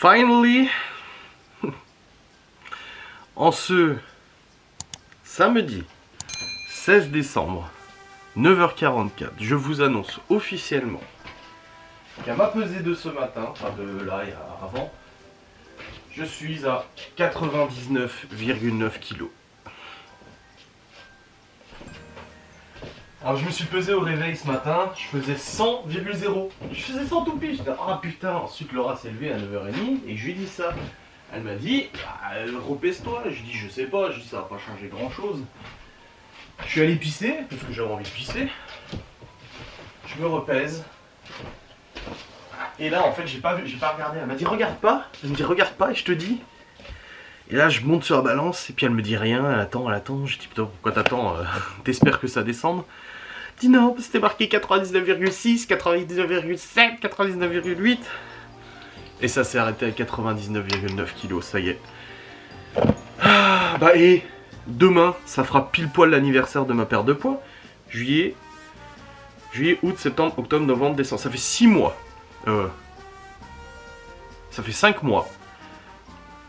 Finally, en ce samedi 16 décembre, 9h44, je vous annonce officiellement qu'à ma pesée de ce matin, enfin de là et avant, je suis à 99,9 kg. Alors je me suis pesé au réveil ce matin, je faisais 100,0. Je faisais 100 tout pile. J'étais ah putain, ensuite Laura s'est levée à 9h30 et je lui ai dit ça. Elle m'a dit, repèse-toi. Je dis je sais pas, je dis ça va pas changer grand chose. Je suis allé pisser, parce que j'avais envie de pisser. Je me repèse. Et là en fait j'ai pas regardé. Elle m'a dit regarde pas. Elle me dit regarde pas et je te dis. Et là je monte sur la balance et puis elle me dit rien, elle attend. Je dis putain pourquoi t'attends, t'espères que ça descende. Elle dit non, c'était marqué 99,6, 99,7, 99,8. Et ça s'est arrêté à 99,9 kg, ça y est. Ah, bah et demain, ça fera pile poil l'anniversaire de ma perte de poids. Juillet, août, septembre, octobre, novembre, décembre. Ça fait 6 mois. Ça fait 5 mois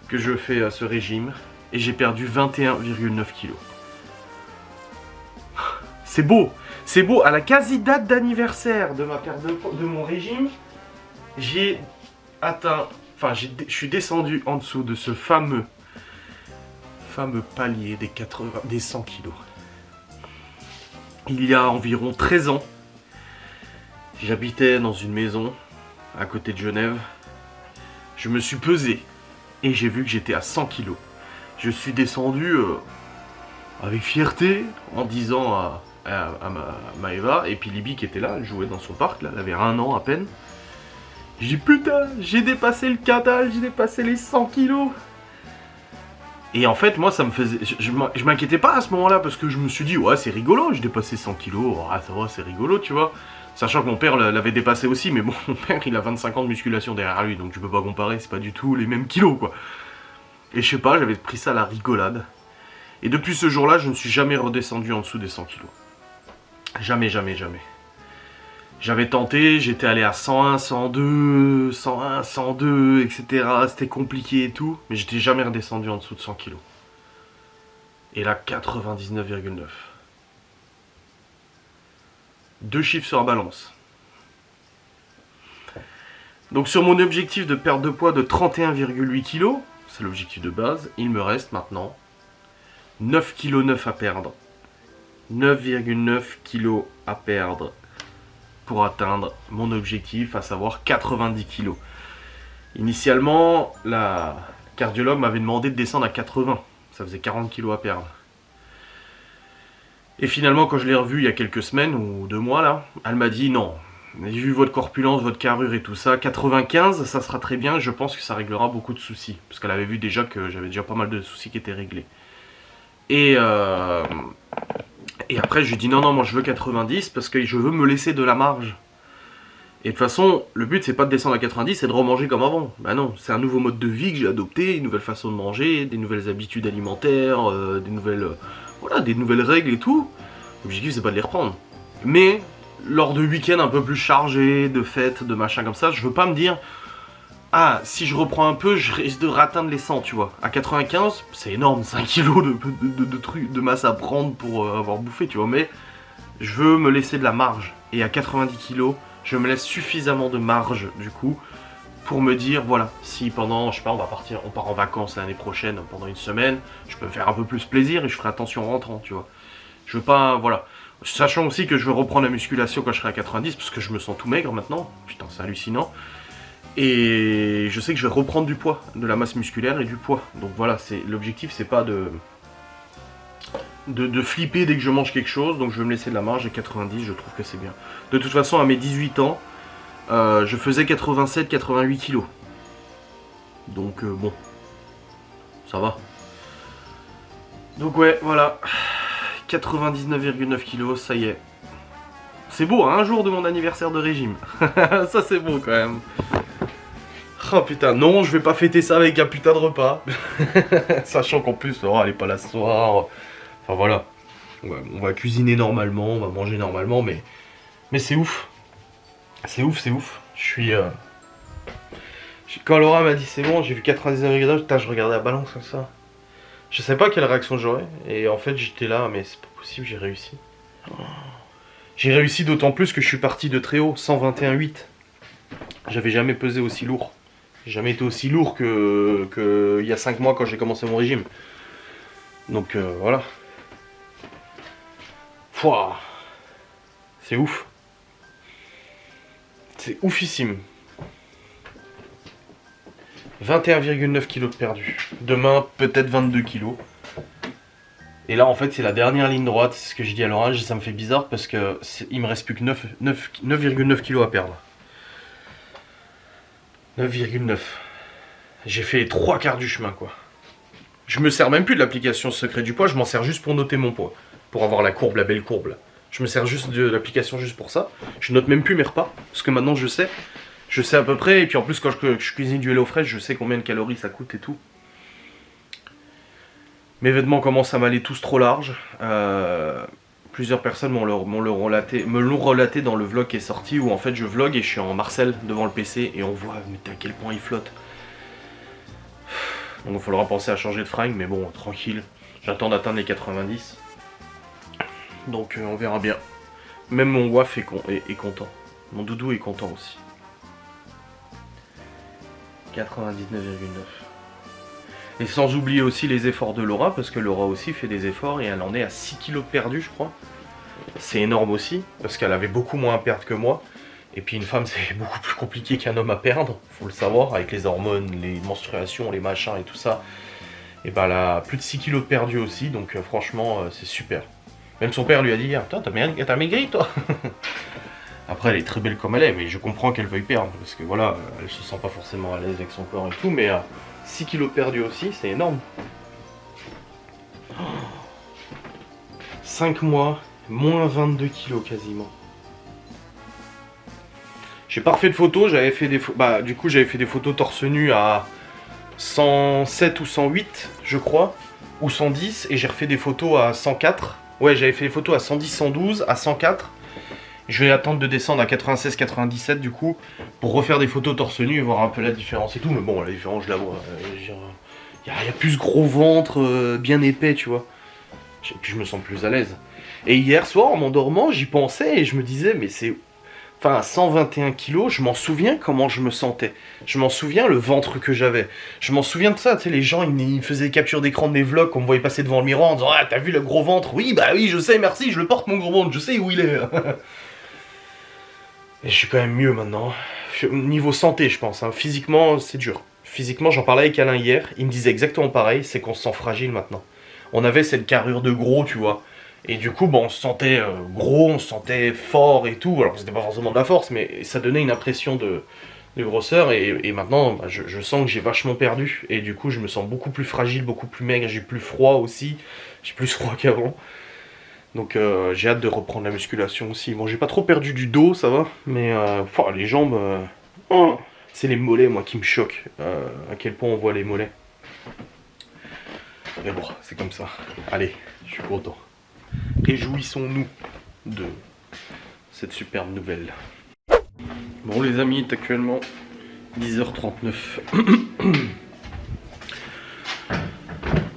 que je fais ce régime. Et j'ai perdu 21,9 kg. C'est beau. C'est beau. À la quasi date d'anniversaire de ma perte de mon régime, j'ai atteint... Enfin, je suis descendu en dessous de ce fameux palier des 100 kilos. Il y a environ 13 ans, j'habitais dans une maison à côté de Genève. Je me suis pesé et j'ai vu que j'étais à 100 kilos. Je suis descendu avec fierté en disant à Maëva et puis Libby qui était là, elle jouait dans son parc, là, elle avait 1 an à peine. J'ai dit putain, j'ai dépassé le quintal, j'ai dépassé les 100 kilos. Et en fait, moi, ça me faisait... Je m'inquiétais pas à ce moment-là, parce que je me suis dit, ouais, c'est rigolo, j'ai dépassé 100 kilos, ah, ça va, c'est rigolo, tu vois. Sachant que mon père l'avait dépassé aussi, mais bon, mon père, il a 25 ans de musculation derrière lui, donc tu peux pas comparer, c'est pas du tout les mêmes kilos, quoi. Et je sais pas, j'avais pris ça à la rigolade. Et depuis ce jour-là, je ne suis jamais redescendu en dessous des 100 kilos. Jamais, jamais, jamais. J'avais tenté, j'étais allé à 101, 102, 101, 102, etc. C'était compliqué et tout, mais j'étais jamais redescendu en dessous de 100 kg. Et là, 99,9. 2 chiffres sur la balance. Donc sur mon objectif de perte de poids de 31,8 kg, c'est l'objectif de base, il me reste maintenant 9,9 kg à perdre. 9,9 kg à perdre pour atteindre mon objectif, à savoir 90 kg. Initialement, la cardiologue m'avait demandé de descendre à 80. Ça faisait 40 kg à perdre. Et finalement, quand je l'ai revu il y a quelques semaines ou 2 mois là, elle m'a dit non. J'ai vu votre corpulence, votre carrure et tout ça. 95, ça sera très bien. Je pense que ça réglera beaucoup de soucis. Parce qu'elle avait vu déjà que j'avais déjà pas mal de soucis qui étaient réglés. Et après, je lui ai dit non, moi je veux 90 parce que je veux me laisser de la marge. Et de toute façon, le but c'est pas de descendre à 90, c'est de remanger comme avant. Bah non, c'est un nouveau mode de vie que j'ai adopté, une nouvelle façon de manger, des nouvelles habitudes alimentaires, des nouvelles règles et tout. L'objectif c'est pas de les reprendre. Mais lors de week-ends un peu plus chargés, de fêtes, de machins comme ça, je veux pas me dire ah, si je reprends un peu, je risque de atteindre les 100, tu vois. À 95, c'est énorme, 5 kilos de masse à prendre pour avoir bouffé, tu vois. Mais je veux me laisser de la marge. Et à 90 kilos, je me laisse suffisamment de marge, du coup, pour me dire, voilà, si pendant, je sais pas, on part en vacances l'année prochaine, pendant 1 semaine, je peux me faire un peu plus plaisir et je ferai attention en rentrant, tu vois. Je veux pas, voilà. Sachant aussi que je veux reprendre la musculation quand je serai à 90, parce que je me sens tout maigre maintenant. Putain, c'est hallucinant. Et je sais que je vais reprendre du poids, de la masse musculaire et du poids. Donc voilà, l'objectif c'est pas de flipper dès que je mange quelque chose. Donc je vais me laisser de la marge, et 90 je trouve que c'est bien. De toute façon à mes 18 ans, je faisais 87-88 kilos. Donc bon, ça va. Donc ouais, voilà. 99,9 kilos, ça y est. C'est beau, hein, un jour de mon anniversaire de régime. Ça c'est beau quand même. Oh putain, non, je vais pas fêter ça avec un putain de repas. Sachant qu'en plus, Laura elle est pas là ce soir. Enfin voilà. On va cuisiner normalement, on va manger normalement, mais c'est ouf. C'est ouf. Je Quand Laura m'a dit c'est bon, j'ai vu 99 degrés, je regardais la balance comme ça. Je sais pas quelle réaction j'aurais. Et en fait, j'étais là, mais c'est pas possible, j'ai réussi. J'ai réussi d'autant plus que je suis parti de très haut, 121,8. J'avais jamais pesé aussi lourd. J'ai jamais été aussi lourd que il y a 5 mois quand j'ai commencé mon régime. Donc voilà. Pouah. C'est ouf. C'est oufissime. 21,9 kg de perdu. Demain, peut-être 22 kg. Et là, en fait, c'est la dernière ligne droite. C'est ce que j'ai dit à l'orage. Ça me fait bizarre parce que il me reste plus que 9,9 kg à perdre. 9,9. J'ai fait les 3 quarts du chemin, quoi. Je me sers même plus de l'application secret du poids. Je m'en sers juste pour noter mon poids. Pour avoir la courbe, la belle courbe, là. Je me sers juste de l'application juste pour ça. Je note même plus mes repas. Parce que maintenant, je sais. Je sais à peu près, et puis en plus quand je cuisine du HelloFresh, je sais combien de calories ça coûte et tout. Mes vêtements commencent à m'aller tous trop larges. Plusieurs personnes me l'ont relaté dans le vlog qui est sorti, où en fait je vlog et je suis en Marcel devant le PC et on voit à quel point il flotte. Donc il faudra penser à changer de fringue, mais bon, tranquille. J'attends d'atteindre les 90. Donc on verra bien. Même mon waf est content. Mon doudou est content aussi. 99,9. Et sans oublier aussi les efforts de Laura, parce que Laura aussi fait des efforts et elle en est à 6 kilos de perdu, je crois. C'est énorme aussi, parce qu'elle avait beaucoup moins à perdre que moi. Et puis une femme, c'est beaucoup plus compliqué qu'un homme à perdre, faut le savoir, avec les hormones, les menstruations, les machins et tout ça. Et ben elle a plus de 6 kilos de perdu aussi, donc franchement, c'est super. Même son père lui a dit, ah, toi, t'as maigri, toi. Après, elle est très belle comme elle est, mais je comprends qu'elle veuille perdre, parce que voilà, elle se sent pas forcément à l'aise avec son corps et tout, mais 6 kilos perdus aussi, c'est énorme. 5 mois, moins 22 kilos quasiment. J'ai pas refait de photos, j'avais fait des j'avais fait des photos torse nu à 107 ou 108, je crois, ou 110, et j'ai refait des photos à 104. Ouais, j'avais fait des photos à 110, 112, à 104. Je vais attendre de descendre à 96-97 du coup pour refaire des photos torse nu et voir un peu la différence et tout. Mais bon, la différence je la vois. Il y a plus ce gros ventre bien épais, tu vois. Et puis je me sens plus à l'aise. Et hier soir en m'endormant, j'y pensais et je me disais mais c'est... Enfin à 121 kilos, je m'en souviens comment je me sentais. Je m'en souviens le ventre que j'avais. Je m'en souviens de ça, tu sais, les gens ils faisaient des captures d'écran de mes vlogs qu'on me voyait passer devant le miroir en disant ah t'as vu le gros ventre? Oui bah oui je sais merci, je le porte mon gros ventre, je sais où il est. Et je suis quand même mieux maintenant. Niveau santé, je pense. Hein. Physiquement, c'est dur. Physiquement, j'en parlais avec Alain hier. Il me disait exactement pareil. C'est qu'on se sent fragile maintenant. On avait cette carrure de gros, tu vois. Et du coup, bon, on se sentait gros, on se sentait fort et tout. Alors, c'était pas forcément de la force, mais ça donnait une impression de grosseur. Et maintenant, bah, je sens que j'ai vachement perdu. Et du coup, je me sens beaucoup plus fragile, beaucoup plus maigre. J'ai plus froid aussi. J'ai plus froid qu'avant. Donc j'ai hâte de reprendre la musculation aussi. Bon, j'ai pas trop perdu du dos, ça va. Mais les jambes, c'est les mollets, moi, qui me choquent. À quel point on voit les mollets. Mais bon, c'est comme ça. Allez, je suis content. Réjouissons-nous de cette superbe nouvelle. Bon, les amis, il est actuellement 10h39.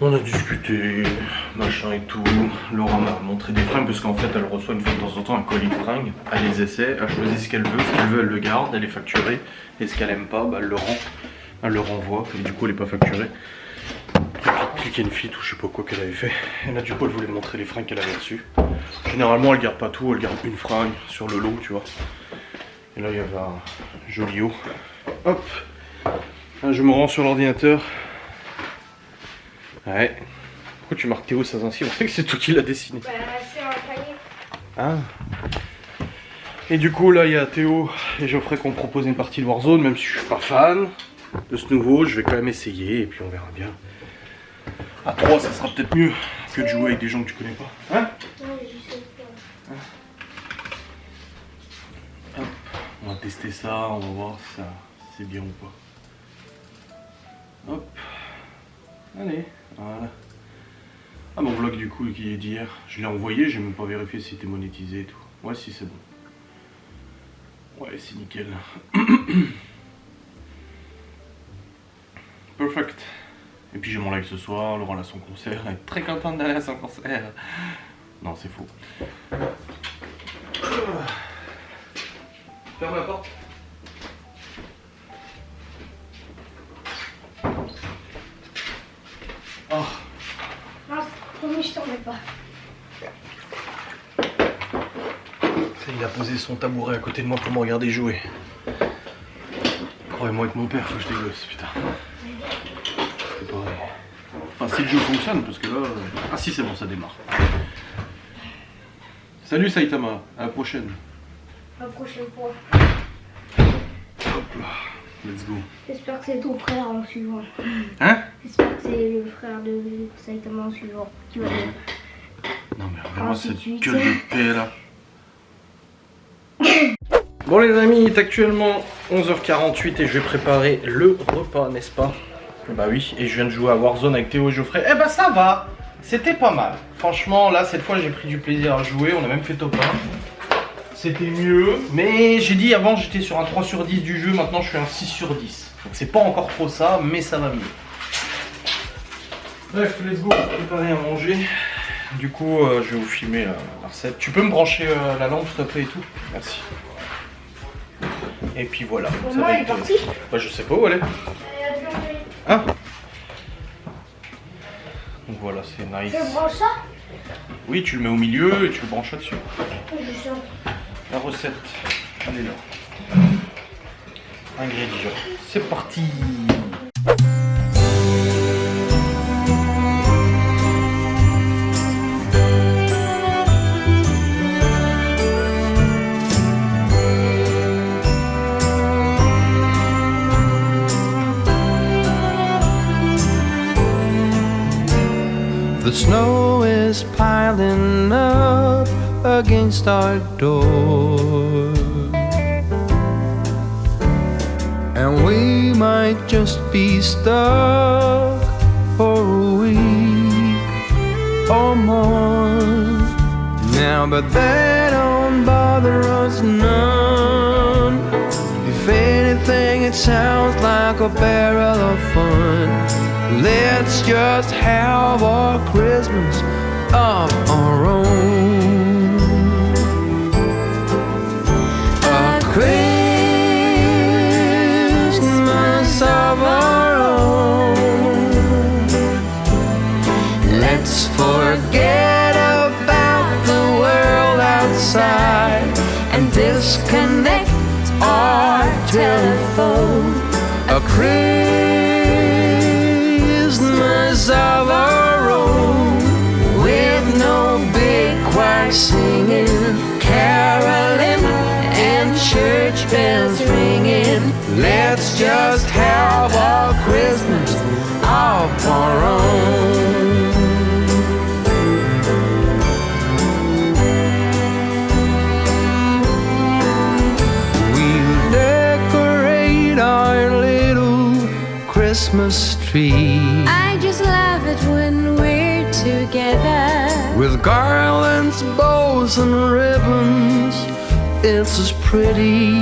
On a discuté, machin et tout. Laura m'a montré des fringues parce qu'en fait elle reçoit une fois de temps en temps un colis de fringues. Elle les essaie, elle choisit ce qu'elle veut, elle le garde, elle est facturée. Et ce qu'elle aime pas, bah, elle le rend. Elle le renvoie, et du coup elle est pas facturée. Click and fit ou je sais pas quoi qu'elle avait fait. Et là du coup elle voulait me montrer les fringues qu'elle avait reçues. Généralement elle garde pas tout, elle garde une fringue sur le lot, tu vois. Et là il y avait un joli haut. Hop, là, je me rends sur l'ordinateur. Ouais. Pourquoi tu marques Théo Sazinski? On sait que c'est toi qui l'as dessiné. Bah, c'est un panier. Ah. Et du coup, là, il y a Théo et Geoffrey qui ont proposé une partie de Warzone, même si je suis pas fan de ce nouveau, je vais quand même essayer et puis on verra bien. À 3, ça sera peut-être mieux que de jouer avec des gens que tu connais pas. Hein? Non, mais je sais pas. Hop. On va tester ça, on va voir si c'est bien ou pas. Hop. Allez. Voilà. Ah mon vlog du coup qui est d'hier, je l'ai envoyé, j'ai même pas vérifié si c'était monétisé et tout. Ouais si c'est bon. Ouais c'est nickel. Perfect. Et puis j'ai mon live ce soir, Laurent a son concert, elle est très contente d'aller à son concert. Non, c'est faux. Ferme la porte. Oh. Non, promis, je t'en mets pas. Il a posé son tabouret à côté de moi pour me regarder jouer. Croyez-moi avec mon père, faut que je dégosse, putain. C'est pareil. Enfin, si le jeu fonctionne, parce que là... Ah si, c'est bon, ça démarre. Salut Saitama, à la prochaine. La prochaine fois. Hop là, let's go. J'espère que c'est ton frère en suivant. Hein? J'espère que c'est le frère de Saitama en suivant. Qui va dire. Non mais vraiment cette Ensuite. gueule de paix là. Bon les amis, il est actuellement 11h48 et je vais préparer le repas, n'est-ce pas? Bah oui, et je viens de jouer à Warzone avec Théo et Geoffrey. Eh bah ça va, c'était pas mal. Franchement, là cette fois j'ai pris du plaisir à jouer, on a même fait top 1. C'était mieux, mais j'ai dit avant j'étais sur un 3 sur 10 du jeu, maintenant je suis un 6 sur 10. Donc c'est pas encore trop ça, mais ça va mieux. Bref, let's go, préparer à manger. Du coup, je vais vous filmer la recette. Tu peux me brancher la lampe s'il te plaît et tout? Merci. Et puis voilà. Ça Maman va est être... partie. Bah, je sais pas où elle est. Hein? Donc voilà, c'est nice. Je branche ça? Oui, tu le mets au milieu et tu le branches là-dessus. Je sens. La recette, elle est là. Ingrédients. C'est parti. The snow is piling up against our door, and we might just be stuck for a week or more now, but that don't bother us none. If anything, it sounds like a barrel of fun. Let's just have our Christmas of our own. A Christmas of our own. Let's forget about the world outside and disconnect our telephone. A Christmas of our own, with no big choir singing, caroling, and church bells ringing. Let's just have our Christmas of our own. We'll decorate our little Christmas tree. I just love it when we're together. With garlands, bows, and ribbons, it's as pretty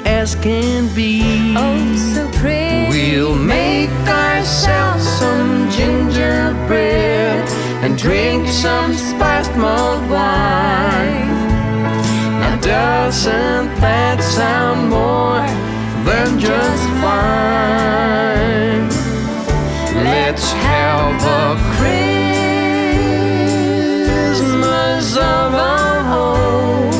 as can be. Oh, so pretty. We'll make ourselves some gingerbread and drink some spiced mulled wine. Now doesn't that sound more than just fine? Let's have a Christmas of our own.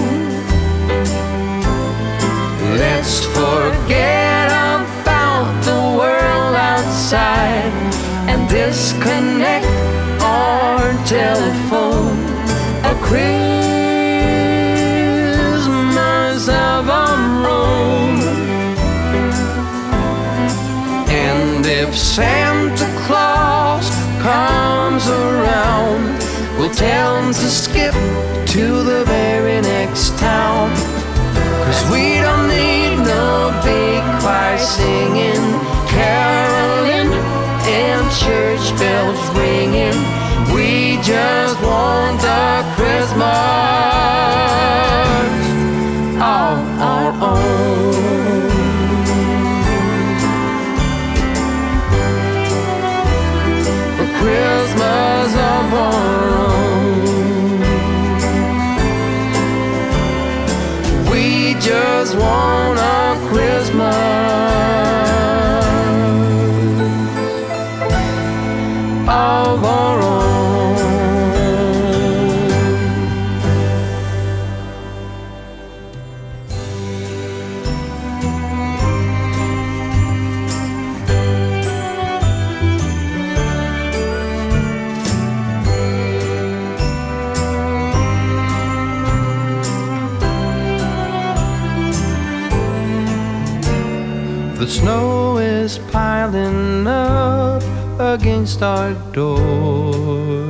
Let's forget about the world outside and disconnect our telephone. A Christmas of our own. And if Santa Claus comes around, we'll tell him to skip to the very next town. 'Cause we don't need no big choir singing, caroling, and church bells ringing. We just want the Christmas of our own. The snow is piling up against our door,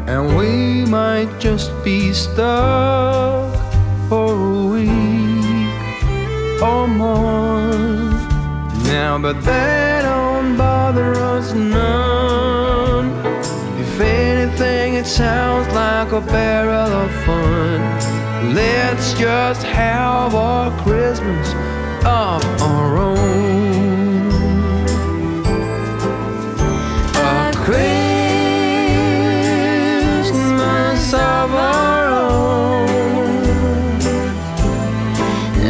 and we might just be stuck for a week or more now, but that don't bother us none. If anything, it sounds like a barrel of fun. Let's just have our Christmas of our own. A Christmas of our own.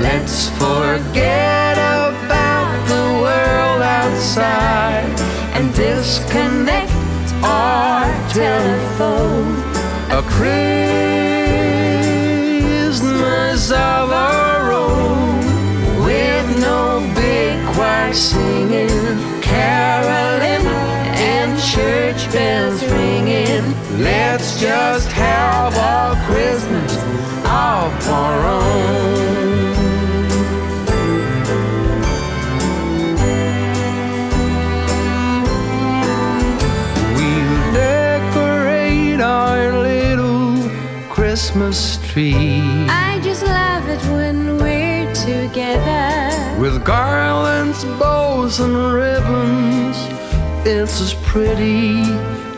Let's forget about the world outside and disconnect our telephone. A Christmas of our own, with no big choir singing, caroling, and church bells ringing. Let's just have a Christmas of our own. We'll decorate our little Christmas tree. I just love it when we're together. With garlands, bows, and ribbons, it's as pretty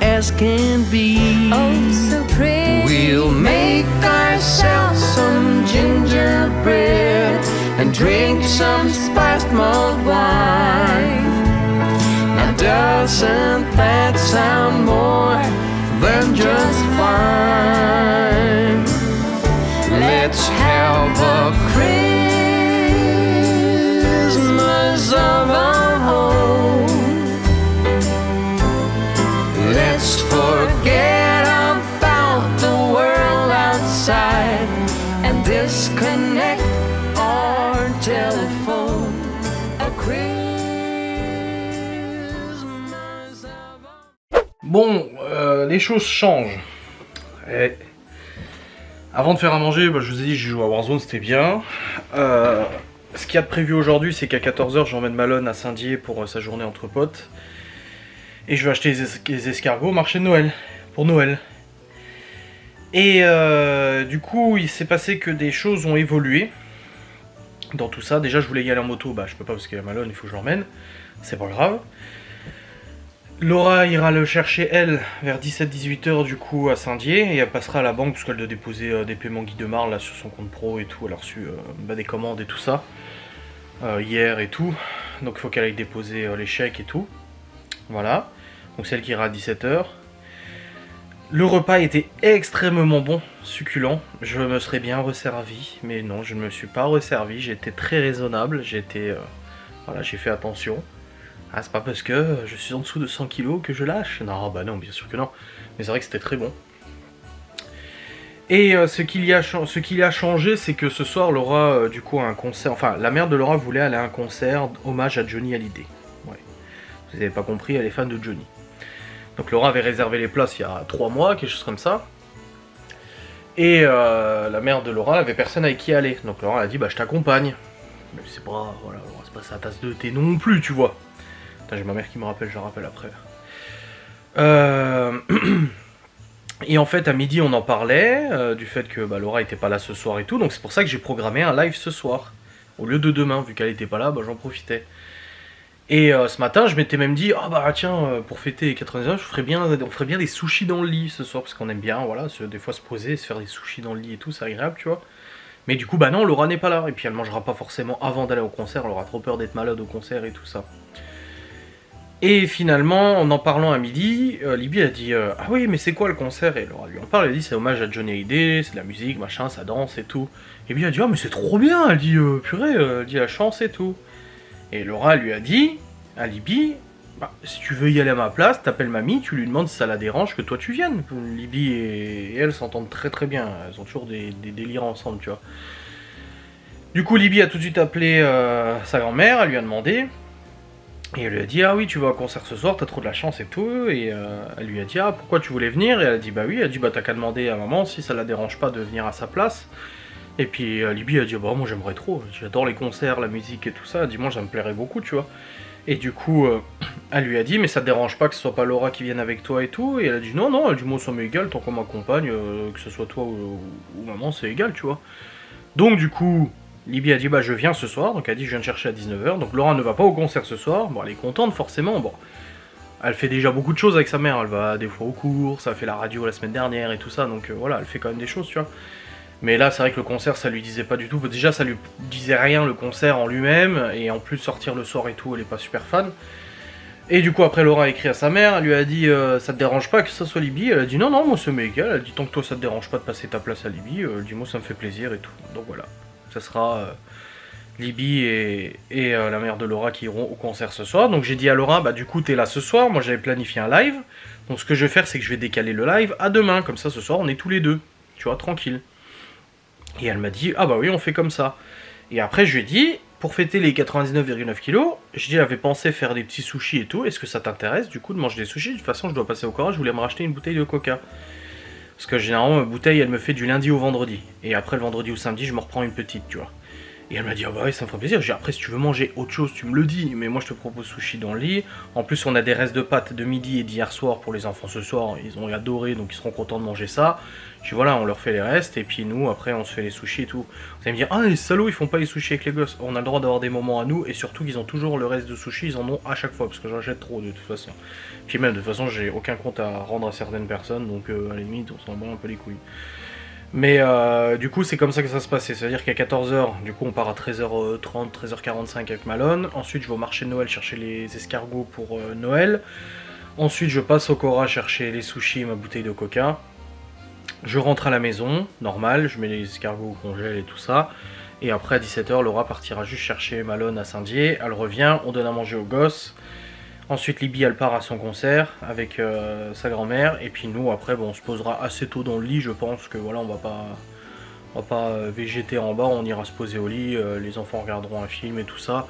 as can be. Oh, so pretty. We'll make ourselves some gingerbread and drink some spiced mulled wine. Now doesn't that sound more than just fine? Let's have a Christmas of our own. Let's forget about the world outside and disconnect our telephone. A Christmas of our... Bon, les choses changent. Et avant de faire à manger, je vous ai dit, j'ai joué à Warzone, c'était bien. Ce qu'il y a de prévu aujourd'hui, c'est qu'à 14h, j'emmène Malone à Saint-Dié pour sa journée entre potes. Et je vais acheter les escargots au marché de Noël, pour Noël. Et du coup, il s'est passé que des choses ont évolué dans tout ça. Déjà, je voulais y aller en moto, je peux pas parce qu'il y a Malone, il faut que je l'emmène. C'est pas grave. Laura ira le chercher, elle, vers 17-18h du coup à Saint-Dié, et elle passera à la banque parce qu'elle doit déposer des paiements Guy Demar là sur son compte pro et tout. Elle a reçu des commandes et tout ça hier et tout, donc il faut qu'elle aille déposer les chèques et tout. Voilà, donc celle qui ira à 17h. Le repas était extrêmement bon, succulent. Je me serais bien resservi, mais non, je ne me suis pas resservi. J'ai été très raisonnable, j'ai fait attention. Ah, c'est pas parce que je suis en dessous de 100 kg que je lâche. Non, bah non, bien sûr que non. Mais c'est vrai que c'était très bon. Et ce qu'il y a changé, c'est que ce soir, Laura, du coup, a un concert. Enfin, la mère de Laura voulait aller à un concert hommage à Johnny Hallyday. Ouais. Vous n'avez pas compris, elle est fan de Johnny. Donc Laura avait réservé les places il y a 3 mois, quelque chose comme ça. Et la mère de Laura avait personne avec qui aller. Donc Laura a dit, je t'accompagne. Mais c'est pas, voilà, c'est pas sa tasse de thé non plus, tu vois. J'ai ma mère qui me rappelle, je la rappelle après. Et en fait, à midi, on en parlait, du fait que Laura était pas là ce soir et tout, donc c'est pour ça que j'ai programmé un live ce soir. Au lieu de demain, vu qu'elle était pas là, j'en profitais. Et ce matin, je m'étais même dit, tiens, pour fêter les 80 ans, on ferait bien des sushis dans le lit ce soir, parce qu'on aime bien, voilà, des fois se poser, se faire des sushis dans le lit et tout, c'est agréable, tu vois. Mais du coup, non, Laura n'est pas là, et puis elle mangera pas forcément avant d'aller au concert, elle aura trop peur d'être malade au concert et tout ça. Et finalement, en parlant à midi, Libby a dit ah oui, mais c'est quoi le concert? Et Laura lui en parle, elle dit c'est hommage à Johnny Hallyday, c'est de la musique, machin, ça danse et tout. Et Libby a dit mais c'est trop bien, elle dit purée, elle dit la chance et tout. Et Laura lui a dit à Libby si tu veux y aller à ma place, t'appelles mamie, tu lui demandes si ça la dérange que toi tu viennes. Libby et elle s'entendent très très bien, elles ont toujours des délires ensemble, tu vois. Du coup, Libby a tout de suite appelé sa grand-mère, elle lui a demandé. Et elle lui a dit ah oui, tu vas au concert ce soir, t'as trop de la chance et tout. Et elle lui a dit pourquoi tu voulais venir? Et elle a dit oui, elle a dit t'as qu'à demander à maman si ça la dérange pas de venir à sa place. Et puis Libye a dit bah moi j'aimerais trop, j'adore les concerts, la musique et tout ça, elle dit moi ça me plairait beaucoup tu vois. Et du coup elle lui a dit mais ça te dérange pas que ce soit pas Laura qui vienne avec toi et tout, et elle a dit non, elle dit moi ça m'est égal tant qu'on m'accompagne, que ce soit toi ou maman c'est égal tu vois. Donc du coup Libye a dit bah je viens ce soir, donc elle a dit je viens te chercher à 19h, donc Laura ne va pas au concert ce soir, bon elle est contente forcément, bon. Elle fait déjà beaucoup de choses avec sa mère, elle va des fois aux courses, elle a fait la radio la semaine dernière et tout ça, donc voilà, elle fait quand même des choses, tu vois. Mais là, c'est vrai que le concert, ça lui disait pas du tout. Déjà, ça lui disait rien, le concert en lui-même, et en plus, sortir le soir et tout, elle est pas super fan. Et du coup, après, Laura a écrit à sa mère, elle lui a dit ça te dérange pas que ça soit Libye? Elle a dit non, moi ça m'est égal, elle a dit tant que toi ça te dérange pas de passer ta place à Libye, dis-moi ça me fait plaisir et tout. Donc voilà, ça sera Libye et la mère de Laura qui iront au concert ce soir. Donc j'ai dit à Laura, bah du coup t'es là ce soir, moi j'avais planifié un live. Donc ce que je vais faire c'est que je vais décaler le live à demain, comme ça ce soir on est tous les deux, tu vois, tranquille. Et elle m'a dit, ah bah oui on fait comme ça. Et après je lui ai dit, pour fêter les 99,9 kilos, j'avais pensé faire des petits sushis et tout, est-ce que ça t'intéresse du coup de manger des sushis? De toute façon je dois passer au Cora, je voulais me racheter une bouteille de coca. Parce que généralement ma bouteille elle me fait du lundi au vendredi. Et après le vendredi ou samedi je me reprends une petite, tu vois. Et elle m'a dit, ah bah oui, ça me ferait plaisir. J'ai dit, après, si tu veux manger autre chose, tu me le dis. Mais moi, je te propose sushi dans le lit. En plus, on a des restes de pâtes de midi et d'hier soir pour les enfants ce soir. Ils ont adoré, donc ils seront contents de manger ça. Je dis, voilà, on leur fait les restes. Et puis nous, après, on se fait les sushis et tout. Vous allez me dire, ah, les salauds, ils font pas les sushis avec les gosses. On a le droit d'avoir des moments à nous. Et surtout qu'ils ont toujours le reste de sushis. Ils en ont à chaque fois. Parce que j'en jette trop, de toute façon. Puis même, de toute façon, j'ai aucun compte à rendre à certaines personnes. Donc, à la limite, on s'en bat un peu les couilles. Mais du coup c'est comme ça que ça se passait, c'est-à-dire qu'à 14h, du coup on part à 13h30, 13h45 avec Malone, ensuite je vais au marché de Noël chercher les escargots pour Noël, ensuite je passe au Cora chercher les sushis et ma bouteille de coca, je rentre à la maison, normal, je mets les escargots au congèle et tout ça, et après à 17h Laura partira juste chercher Malone à Saint-Dié, elle revient, on donne à manger aux gosses. Ensuite Libye elle part à son concert avec sa grand-mère, et puis nous après bon, on se posera assez tôt dans le lit, je pense que voilà on va pas végéter en bas, on ira se poser au lit, les enfants regarderont un film et tout ça,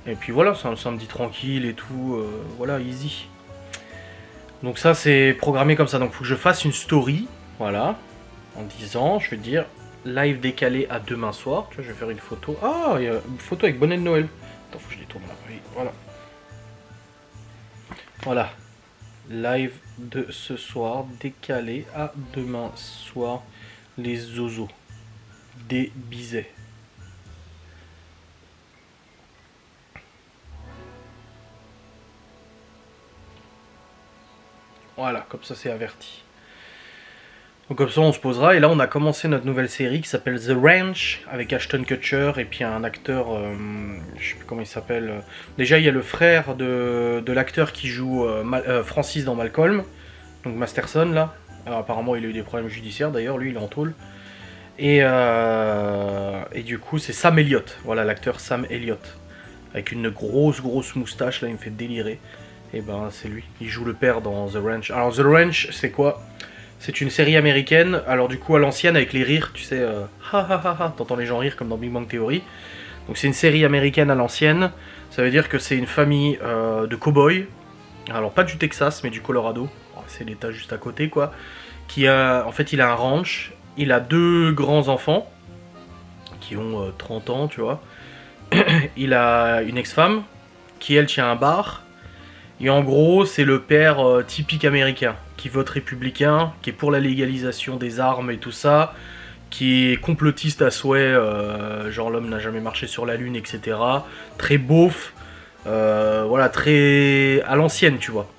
et puis voilà c'est un samedi tranquille et tout, voilà easy. Donc ça c'est programmé comme ça, donc il faut que je fasse une story, voilà, en disant, je vais te dire live décalé à demain soir, tu vois je vais faire une photo, ah il y a une photo avec bonnet de Noël, attends faut que je détourne là, oui, voilà. Voilà, live de ce soir, décalé à demain soir, les zozos, des bisets. Voilà, comme ça c'est averti. Donc comme ça on se posera, et là on a commencé notre nouvelle série qui s'appelle The Ranch, avec Ashton Kutcher, et puis un acteur, je sais plus comment il s'appelle, déjà il y a le frère de l'acteur qui joue Francis dans Malcolm, donc Masterson là, alors, apparemment il a eu des problèmes judiciaires d'ailleurs, lui il est en tôle, et du coup c'est Sam Elliott, voilà l'acteur Sam Elliott, avec une grosse moustache là, il me fait délirer, et ben c'est lui, il joue le père dans The Ranch. Alors The Ranch c'est quoi ? C'est une série américaine, alors du coup à l'ancienne avec les rires, tu sais, ha ha ha ha, t'entends les gens rire comme dans Big Bang Theory. Donc c'est une série américaine à l'ancienne, ça veut dire que c'est une famille de cow-boys, alors pas du Texas mais du Colorado, c'est l'état juste à côté quoi, qui a, en fait il a un ranch, il a 2 grands enfants, qui ont 30 ans tu vois, il a une ex-femme, qui elle tient un bar, et en gros c'est le père typique américain, qui vote républicain, qui est pour la légalisation des armes et tout ça, qui est complotiste à souhait, genre l'homme n'a jamais marché sur la lune, etc. Très beauf, voilà, très à l'ancienne, tu vois.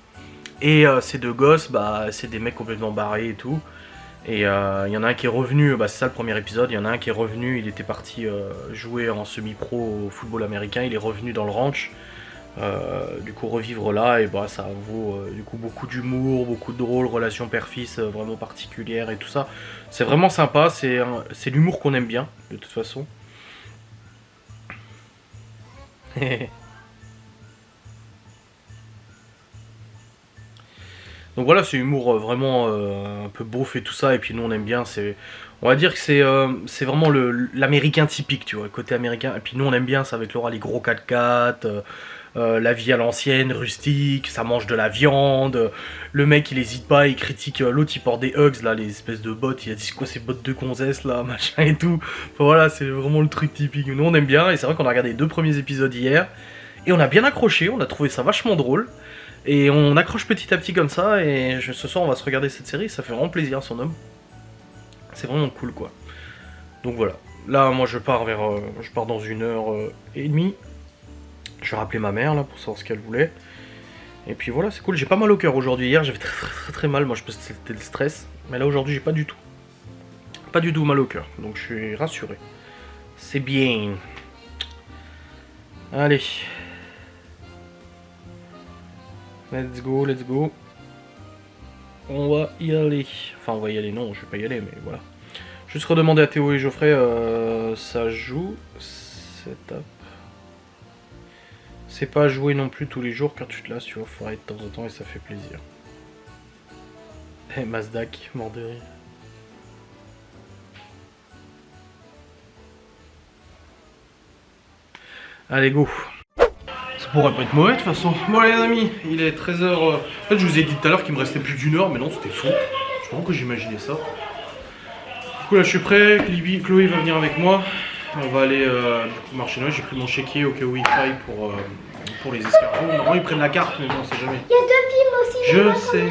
Et ces 2 gosses, bah, c'est des mecs complètement barrés et tout. Et il y en a un qui est revenu, bah, c'est ça le premier épisode, il y en a un qui est revenu, il était parti jouer en semi-pro au football américain, il est revenu dans le ranch. Du coup revivre là, et bah ça vaut du coup beaucoup d'humour, beaucoup de drôle, relation père-fils vraiment particulière et tout ça. C'est vraiment sympa, c'est l'humour qu'on aime bien de toute façon. Donc voilà, c'est humour vraiment un peu beauf et tout ça, et puis nous on aime bien, on va dire que c'est vraiment l'américain typique, tu vois, le côté américain, et puis nous on aime bien ça avec Laura, les gros 4x4, la vie à l'ancienne, rustique, ça mange de la viande. Le mec il hésite pas, il critique l'autre, il porte des Uggs là, les espèces de bottes, il a dit c'est quoi ces bottes de gonzesse là, machin et tout. Enfin, voilà, c'est vraiment le truc typique. Nous on aime bien et c'est vrai qu'on a regardé les 2 premiers épisodes hier et on a bien accroché, on a trouvé ça vachement drôle. Et on accroche petit à petit comme ça et ce soir on va se regarder cette série, ça fait vraiment plaisir son homme. C'est vraiment cool quoi. Donc voilà. Là, moi, je pars dans 1h30. Je vais rappeler ma mère, là, pour savoir ce qu'elle voulait. Et puis voilà, c'est cool. J'ai pas mal au cœur aujourd'hui. Hier, j'avais très mal. Moi, je pense que c'était le stress. Mais là, aujourd'hui, j'ai pas du tout. Pas du tout mal au cœur. Donc, je suis rassuré. C'est bien. Allez. Let's go, let's go. On va y aller. Enfin, on va y aller. Non, je vais pas y aller, mais voilà. Juste redemander à Théo et Geoffrey, ça joue, setup. C'est pas à jouer non plus tous les jours car tu te lasses, tu vois, faut arrêter de temps en temps et ça fait plaisir. Eh, Mazdak, mort de rire. Allez, go. Ça pourrait pas être mauvais de toute façon. Bon les amis, il est 13h. En fait, je vous ai dit tout à l'heure qu'il me restait plus d'1 heure, mais non, c'était faux. Je crois que j'imaginais ça. Du coup là je suis prêt, Chloé va venir avec moi, on va aller du coup marcher Noël, j'ai pris mon chéquier au cas où il faille pour les escargots. Normalement ils prennent la carte mais bon on sait jamais. Il y a 2 films aussi. Je sais.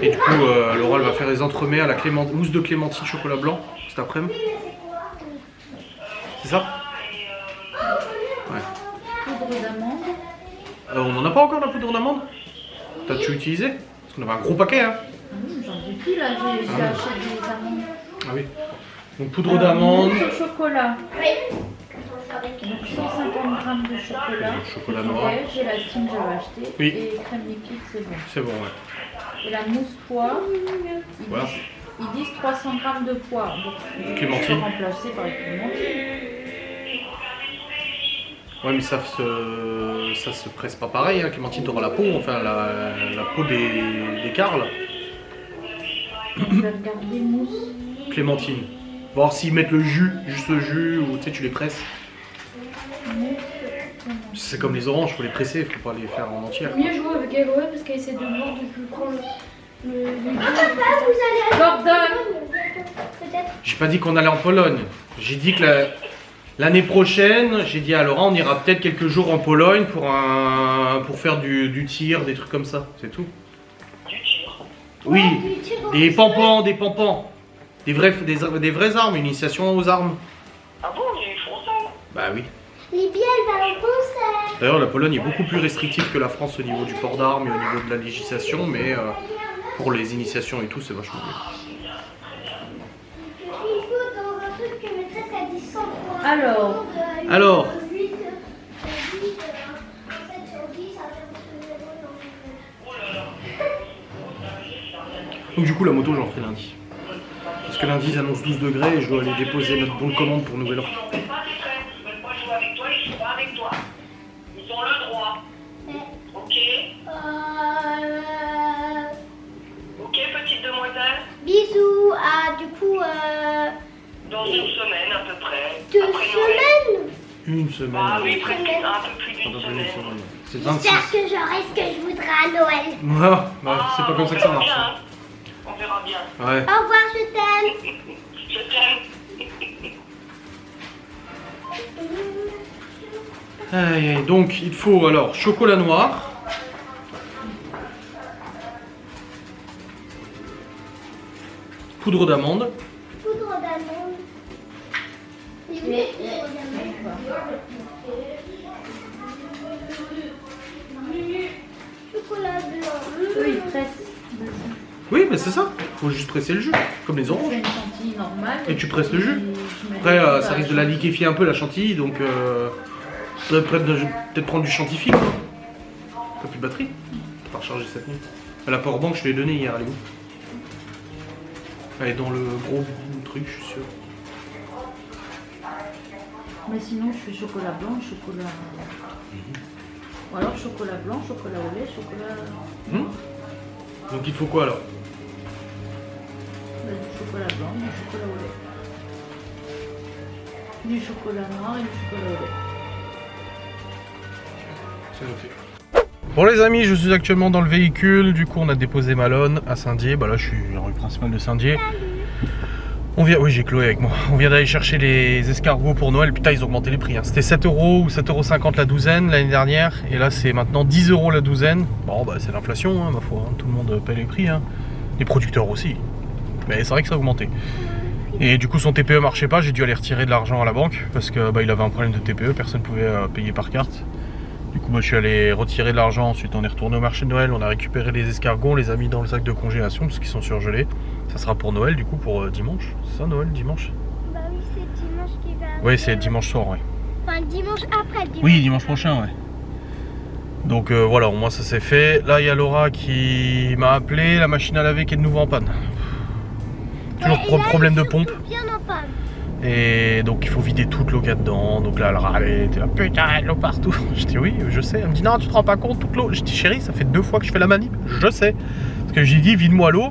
Et du coup Laura elle va faire les entremets à la mousse de clémentine chocolat blanc cet après-midi. C'est ça? Ouais. Poudre d'amande. On en a pas encore la poudre d'amande? T'as-tu utilisé? Parce qu'on avait un gros paquet hein. J'en ai plus là, j'ai acheté des amandes. Ah oui. Donc poudre d'amande. Mousse au chocolat. Oui. Donc 150 grammes de chocolat. Chocolat noir. Gélatine, j'avais acheté. Oui. Et crème liquide, c'est bon. C'est bon ouais. Et la mousse poire, Voilà. ils disent 300 grammes de poire. Donc, Clémentine. je peux remplacer par la clémentine. Ouais mais ça se presse pas pareil, hein. Clémentine t'auras la peau, enfin la peau des carles. Je vais regarder mousse. Clémentine. Voir s'ils mettent le jus, juste le jus, ou tu sais tu les presses. C'est comme les oranges, faut les presser, faut pas les faire en entière. Mieux jouer avec Eloé parce qu'elle essaie de voir depuis quand le Papa, vous allez Gordon. peut-être. J'ai pas dit qu'on allait en Pologne. J'ai dit que l'année prochaine, j'ai dit à Laura, on ira peut-être quelques jours en Pologne pour faire du tir, des trucs comme ça, c'est tout. Oui, des pampans. Des vraies armes, une initiation aux armes. Ah bon, ils font ça? Bah oui. Libye, elle va au concert. D'ailleurs, la Pologne est beaucoup plus restrictive que la France au niveau du port d'armes et au niveau de la législation, mais pour les initiations et tout, c'est vachement mieux. Il faut dans un truc que maîtresse a dit 100 fois. Alors. 8, 10, 7 sur 10, ça fait Donc du coup, la moto, j'en ferai lundi. Parce que lundi, ils annoncent 12 degrés et je dois aller déposer notre bon de commande pour Nouvel An. Ils veulent pas jouer avec toi, ils jouent pas avec toi. Ils ont le droit. Ok? Ok, petite demoiselle? Bisous. Ah, du coup, Dans une semaine à peu près. 2 Après Noël. semaines. Une semaine. Ah oui, presque un peu plus Un d'une peu plus d'une semaine. semaine. C'est J'espère 26. que j'aurai ce que je voudrais à Noël. Ah, bah, c'est pas comme ça que ça marche. hein. On verra bien. Ouais. Au revoir, je t'aime. Je t'aime. Aïe, aïe, donc il faut alors chocolat noir, poudre d'amande, Poudre d'amande. Chocolat blanc. Eux, ils pressent le jus. oui mais c'est ça, faut juste presser le jus, comme les Je oranges. fais une chantilly normale. Et tu presses le jus. Je mets Après le jus ça dans risque de la liquéfier un peu la chantilly, donc faudrait peut-être prendre du chantifique quoi. T'as plus de batterie, t'as pas rechargé cette nuit. La powerbank je te l'ai donnée hier, elle est où? Elle est dans le gros truc je suis sûr. Mais sinon, je fais chocolat blanc, chocolat. Ou alors chocolat blanc, chocolat au lait, chocolat. Donc il faut quoi alors? Du chocolat blanc, du chocolat au lait. Du chocolat noir et du chocolat au lait. C'est noté. Bon les amis, je suis actuellement dans le véhicule. Du coup on a déposé Malone à Saint-Dié. Bah là je suis en rue principale de Saint-Dié. On vient... Oui, j'ai Chloé avec moi. On vient d'aller chercher les escargots pour Noël. Putain, ils ont augmenté les prix. Hein. C'était 7 € ou 7,50 € la douzaine l'année dernière. Et là, c'est maintenant 10 € la douzaine. Bon, bah, c'est l'inflation, hein, ma foi. Hein. Tout le monde paie les prix. Hein. Les producteurs aussi. Mais c'est vrai que ça a augmenté. Et du coup, son TPE marchait pas. J'ai dû aller retirer de l'argent à la banque. Parce que bah, il avait un problème de TPE. Personne ne pouvait payer par carte. Du coup, moi, je suis allé retirer de l'argent. Ensuite, on est retourné au marché de Noël. On a récupéré les escargots. On les a mis dans le sac de congélation parce qu'ils sont surgelés. Ça sera pour Noël, du coup, pour dimanche. C'est ça, Noël, dimanche? Bah oui, c'est dimanche qui va arriver. Oui, c'est dimanche soir, ouais. Enfin, dimanche après. Oui, dimanche prochain, ouais. Donc voilà, au moins ça c'est fait. Là, il y a Laura qui m'a appelé. La machine à laver qui est de nouveau en panne. Toujours problème de pompe. Bien en panne. Et donc il faut vider toute l'eau qu'il y a dedans. Donc là elle râlait, elle était là, putain, de l'eau partout. Je dis oui, je sais. Elle me dit non, tu te rends pas compte, toute l'eau. Je dis chérie, ça fait 2 fois que je fais la manip. Je sais. Parce que j'ai dit vide-moi l'eau.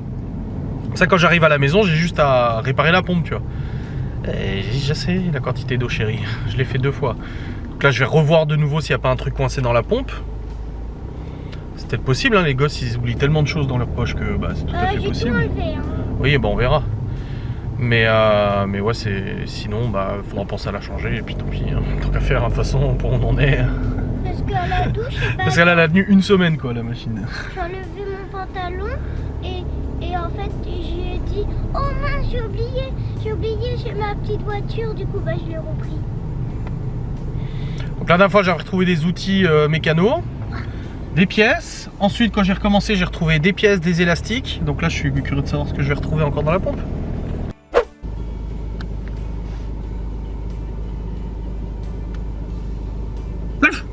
Ça, quand j'arrive à la maison, j'ai juste à réparer la pompe, tu vois. Et je sais la quantité d'eau, chérie. Je l'ai fait 2 fois. Donc là, je vais revoir de nouveau s'il n'y a pas un truc coincé dans la pompe. C'est peut-être possible, hein, les gosses, ils oublient tellement de choses dans leur poche que bah, c'est tout à fait possible. Tout enlevé, hein. Oui, bon, on verra. Mais ouais, sinon, bah, faudra penser à la changer. Et puis tant pis, hein. Tant qu'à faire, de toute façon, pour où on en est. Parce qu'à la douche, Parce qu'elle a tenu 1 semaine, quoi, la machine. j'ai enlevé mon pantalon et en fait, je lui ai dit oh mince, j'ai oublié chez ma petite voiture, du coup, bah, je l'ai repris. Donc la dernière fois, j'ai retrouvé des outils mécano, des pièces. Ensuite, quand j'ai recommencé, j'ai retrouvé des pièces, des élastiques. Donc là, je suis curieux de savoir ce que je vais retrouver encore dans la pompe. Lâche!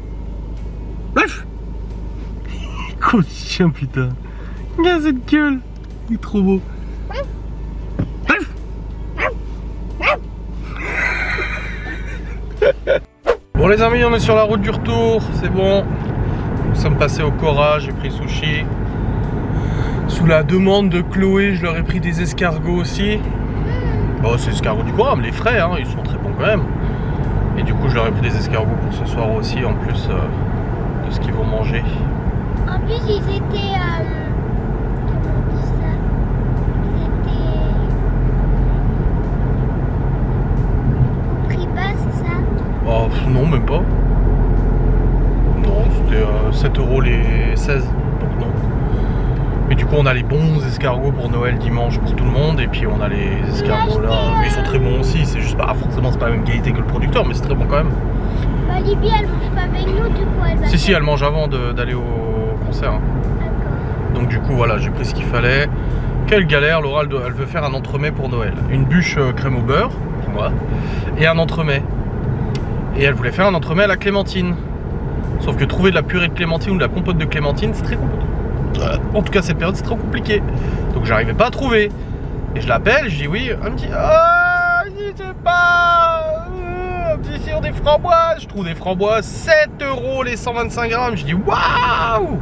Lâche! Gros chien, putain! Regarde cette gueule! Il est trop beau! Bon les amis, on est sur la route du retour, c'est bon. Nous sommes passés au Cora, j'ai pris sushi. Sous la demande de Chloé, je leur ai pris des escargots aussi. Bon, c'est les escargots du Cora, mais les frais, hein, ils sont très bons quand même. Et du coup, je leur ai pris des escargots pour ce soir aussi, en plus de ce qu'ils vont manger. En plus, ils étaient. Comment on dit ça? Ils étaient. Au prix bas, c'est ça? Oh, non, même pas. Non, c'était 7 € les 16, donc non. Mais du coup, on a les bons escargots pour Noël dimanche pour tout le monde. Et puis, on a les escargots là. Mais ils sont très bons aussi. C'est juste pas forcément, c'est pas la même qualité que le producteur, mais c'est très bon quand même. Bah, Libye, elle mange pas avec nous, du coup, elle va. Si, elle mange avant d'aller au concert. Hein. D'accord. Donc, du coup, voilà, j'ai pris ce qu'il fallait. Quelle galère, Laura, elle veut faire un entremets pour Noël. Une bûche crème au beurre, pour moi, et un entremets. Et elle voulait faire un entremets à la clémentine. Sauf que trouver de la purée de clémentine ou de la compote de clémentine, c'est très compliqué. En tout cas, cette période, c'est trop compliqué. Donc, j'arrivais pas à trouver. Et je l'appelle, je dis oui. Elle me dit ah, je sais pas. Elle me dit sur des framboises. Je trouve des framboises 7 € les 125 grammes. Je dis waouh.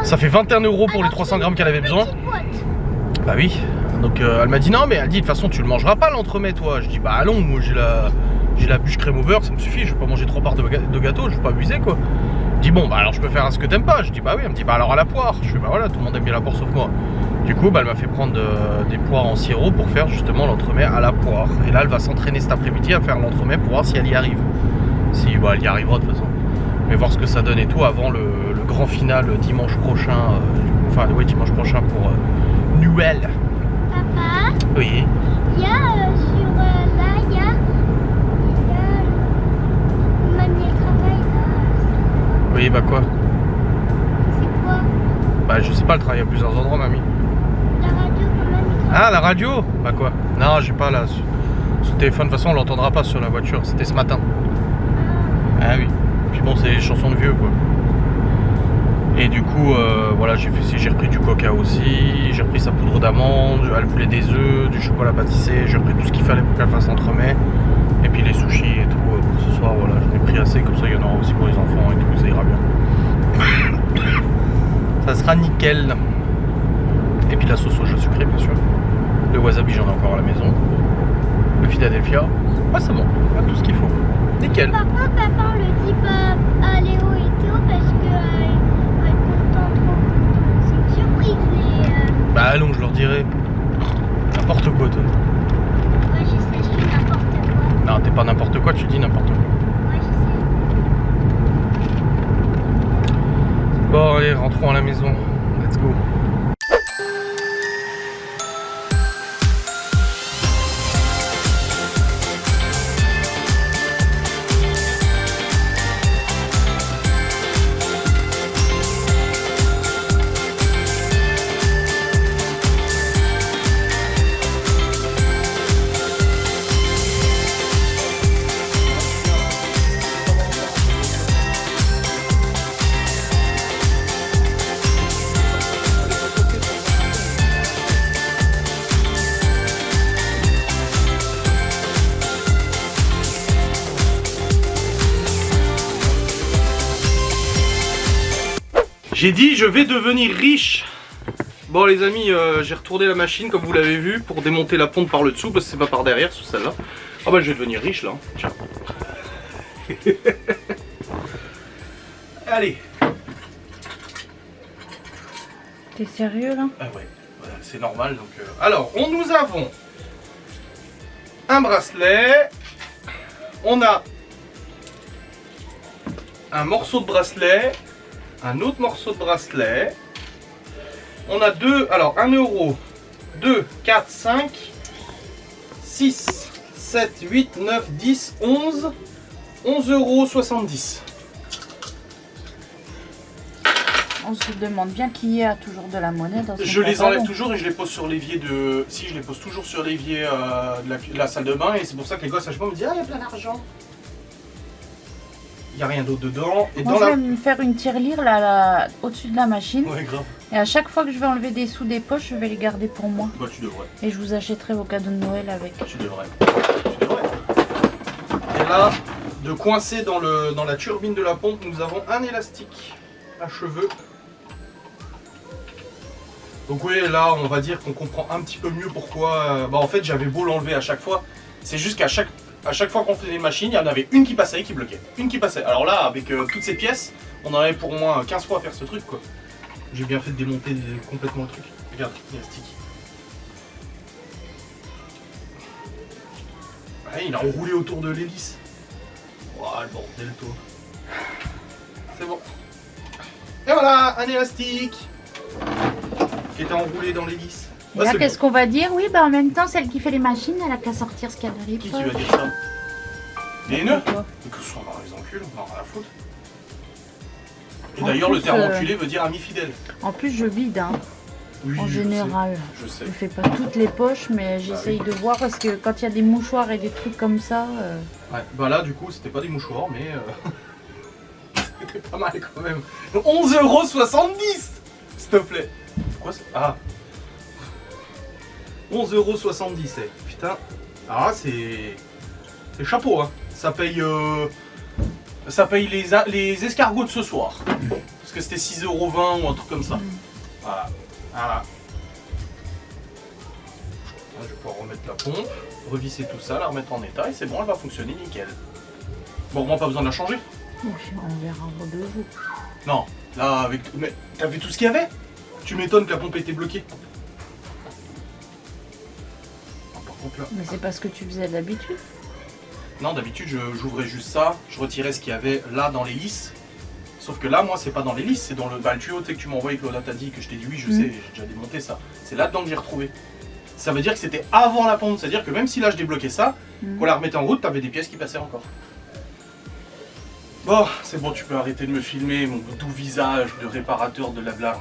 Ça fait 21 € pour les 300 grammes qu'elle avait besoin. Bah oui. Donc, elle m'a dit non, mais elle dit de toute façon, tu le mangeras pas l'entremet, toi. Je dis bah non, moi j'ai la bûche crème au beurre, ça me suffit. Je vais pas manger 3 parts de gâteau, je vais pas abuser quoi. Je dis bon bah alors je peux faire ce que t'aimes pas. Je dis bah oui. Elle me dit bah alors à la poire. Je fais bah voilà, tout le monde aime bien la poire sauf moi. Du coup bah elle m'a fait prendre des poires en sirop pour faire justement l'entremet à la poire. Et là elle va s'entraîner cet après-midi à faire l'entremet pour voir si elle y arrive. Si bah elle y arrivera de toute façon. Mais voir ce que ça donne et tout avant le grand final dimanche prochain. Enfin oui, dimanche prochain pour Noël. Papa, Oui. il y a sur là, il y a le manuel travail là. Oui bah quoi? C'est quoi? Bah je sais pas, elle travaille à plusieurs endroits mamie. La radio, comment il travaille? Ah la radio? Bah quoi? Non j'ai pas là. Sur le téléphone de toute façon on l'entendra pas sur la voiture. C'était ce matin. Ah oui. Puis bon c'est des chansons de vieux quoi. Et du coup voilà j'ai repris du coca aussi, j'ai repris sa poudre d'amande, elle voulait des œufs, du chocolat pâtissé, j'ai repris tout ce qu'il fallait pour qu'elle fasse l'entremet. Et puis les sushis et tout pour ce soir, voilà, j'en ai pris assez, comme ça il y en aura aussi pour les enfants et tout, ça ira bien. Ça sera nickel. Et puis la sauce soja sucrée bien sûr. Le wasabi j'en ai encore à la maison. Le Philadelphia, ah c'est bon, on a tout ce qu'il faut. Nickel. Par contre, papa, on le dit pas à Léo parce que elle est contente trop. C'est une surprise, mais Bah non, je leur dirai. N'importe quoi, toi. ouais, je sais, je fais n'importe quoi. Non, t'es pas n'importe quoi, tu dis n'importe quoi. Ouais, je sais. Bon, allez, rentrons à la maison. Let's go. J'ai dit je vais devenir riche. Bon les amis, j'ai retourné la machine comme vous l'avez vu pour démonter la pompe par le dessous parce que c'est pas par derrière sous celle-là. Ah bah je vais devenir riche là, tiens. Allez. T'es sérieux là? Ah ouais, voilà, c'est normal donc. Alors, nous avons un bracelet. On a un morceau de bracelet. Un autre morceau de bracelet. On a deux, alors 1 euro, 2, 4, 5, 6, 7, 8, 9, 10, 11, 11,70 €. On se demande bien qui a toujours de la monnaie dans son Je les pantalon. enlève toujours et je les pose sur l'évier de... Si, je les pose toujours sur l'évier de la salle de bain et c'est pour ça que les gosses à chaque fois me disent « Ah, il y a plein d'argent !» Il n'y a rien d'autre dedans. Et Moi, dans je la... vais me faire une tirelire là, au-dessus de la machine. Ouais, grave. Et à chaque fois que je vais enlever des sous des poches, je vais les garder pour moi. Bah, tu devrais. Et je vous achèterai vos cadeaux de Noël avec. Tu devrais. Tu devrais. Et là, de coincer dans la turbine de la pompe, nous avons un élastique à cheveux. Donc oui, là, on va dire qu'on comprend un petit peu mieux pourquoi... Bah en fait, j'avais beau l'enlever à chaque fois. C'est juste qu'à chaque fois qu'on faisait une machine, il y en avait une qui passait et qui bloquait. Une qui passait. Alors là, avec toutes ces pièces, on en avait pour au moins 15 fois à faire ce truc, quoi. J'ai bien fait de démonter complètement le truc. Regarde, l'élastique. Ouais, il a enroulé autour de l'hélice. Ouah, le bordel, toi. C'est bon. Et voilà, un élastique qui était enroulé dans l'hélice. Et là, qu'est-ce qu'on va dire? Oui, bah en même temps, celle qui fait les machines, elle a qu'à sortir ce qu'il y a dans les Qui poches. va dire ça? Les nœuds? Quoi? Et que ce soit dans les enculs, on en a rien à foutre. Et En d'ailleurs, le plus, terme enculé veut dire ami fidèle. En plus, je vide, hein, Oui, en je général. sais, je sais. Je fais pas toutes les poches, mais j'essaye de voir parce que quand il y a des mouchoirs et des trucs comme ça. Ouais, bah là, du coup, c'était pas des mouchoirs, mais c'était pas mal quand même. 11,70 €, s'il te plaît. Quoi ça? Ah, 11,70 €, eh. Putain. Alors là, c'est chapeau, hein. Ça paye les escargots de ce soir. Parce que c'était 6,20 € ou un truc comme ça. Voilà. Voilà. Là, je vais pouvoir remettre la pompe, revisser tout ça, la remettre en état et c'est bon, elle va fonctionner nickel. Bon, moi, pas besoin de la changer. On verra au deux jours. Non, là, avec... Mais t'as vu tout ce qu'il y avait? Tu m'étonnes que la pompe était bloquée. Ah, par contre, là... Mais c'est pas ce que tu faisais d'habitude. Non, d'habitude, j'ouvrais juste ça, je retirais ce qu'il y avait là dans l'hélice. Sauf que là, moi, c'est pas dans l'hélice, c'est dans le tuyau que tu m'as envoyé, Claudia t'a dit, que je t'ai dit oui, je sais, j'ai déjà démonté ça. C'est là-dedans que j'ai retrouvé. Ça veut dire que c'était avant la pompe, c'est-à-dire que même si là, je débloquais ça, qu'on la remettait en route, t'avais des pièces qui passaient encore. Bon, c'est bon, tu peux arrêter de me filmer, mon doux visage de réparateur de lave-linge.